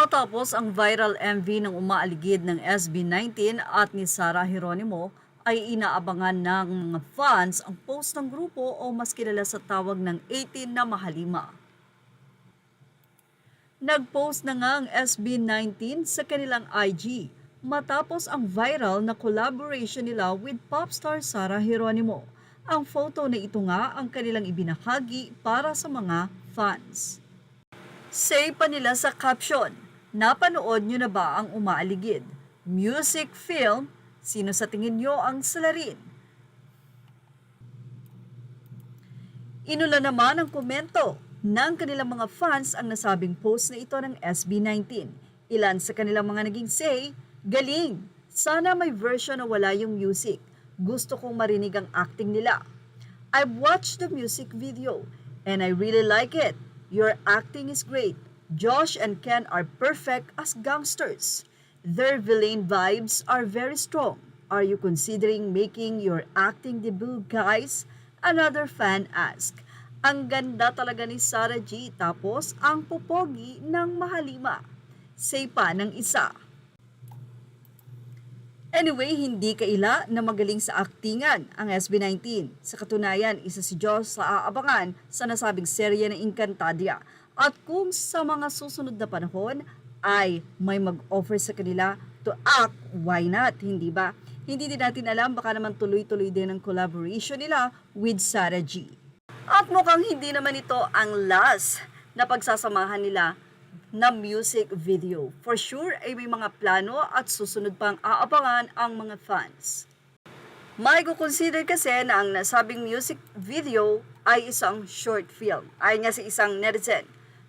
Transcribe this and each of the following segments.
Matapos ang viral MV ng umaaligid ng SB19 at ni Sarah Geronimo, ay inaabangan ng mga fans ang post ng grupo o mas kilala sa tawag ng 18 na Mahalima. Nag-post na nga ang SB19 sa kanilang IG matapos ang viral na collaboration nila with popstar Sarah Geronimo. Ang photo na ito nga ang kanilang ibinahagi para sa mga fans. Say pa nila sa caption, napanood nyo na ba ang umaaligid? Music, film, sino sa tingin nyo ang salarin? Inula naman ang komento ng kanilang mga fans ang nasabing post na ito ng SB19. Ilan sa kanilang mga naging say, galing! Sana may version na wala yung music. Gusto kong marinig ang acting nila. I've watched the music video and I really like it. Your acting is great. Josh and Ken are perfect as gangsters. Their villain vibes are very strong. Are you considering making your acting debut, guys? Another fan asked. Ang ganda talaga ni Sarah G. Tapos ang popogi ng Mahalima. Say pa ng isa. Anyway, hindi kaila na magaling sa aktingan ang SB19. Sa katunayan, isa si Josh sa aabangan sa nasabing serye ng Encantadia. At kung sa mga susunod na panahon ay may mag-offer sa kanila to act, why not, hindi ba? Hindi din natin alam, baka naman tuloy-tuloy din ang collaboration nila with Sarah G. At mukhang hindi naman ito ang last na pagsasamahan nila na music video. For sure ay may mga plano at susunod pang aabangan ang mga fans. May kukonsider kasi na ang nasabing music video ay isang short film. Ayon nga sa isang netizen,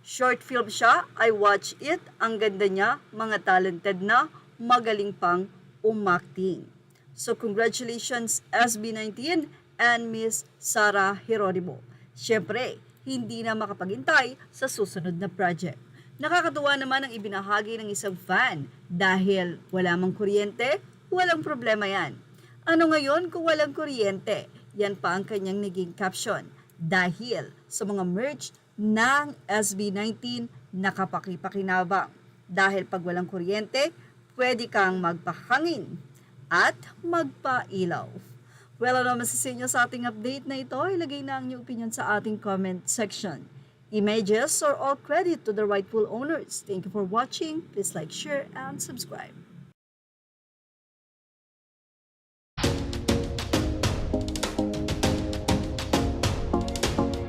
short film siya, I watch it, ang ganda niya, mga talented na, magaling pang umacting. So congratulations SB19 and Miss Sarah Geronimo. Siyempre, hindi na makapaghintay sa susunod na project. Nakakatuwa naman ang ibinahagi ng isang fan dahil wala mang kuryente, walang problema yan. Ano ngayon kung walang kuryente? Yan pa ang kanyang naging caption. Dahil sa mga merch ng SB19 nakapakipakinabang. Dahil pag walang kuryente, pwede kang magpahangin at magpailaw. Well, ano masasin nyo sa ating update na ito? Ilagay na ang inyong opinion sa ating comment section. Images or all credit to the rightful owners. Thank you for watching. Please like, share, and subscribe.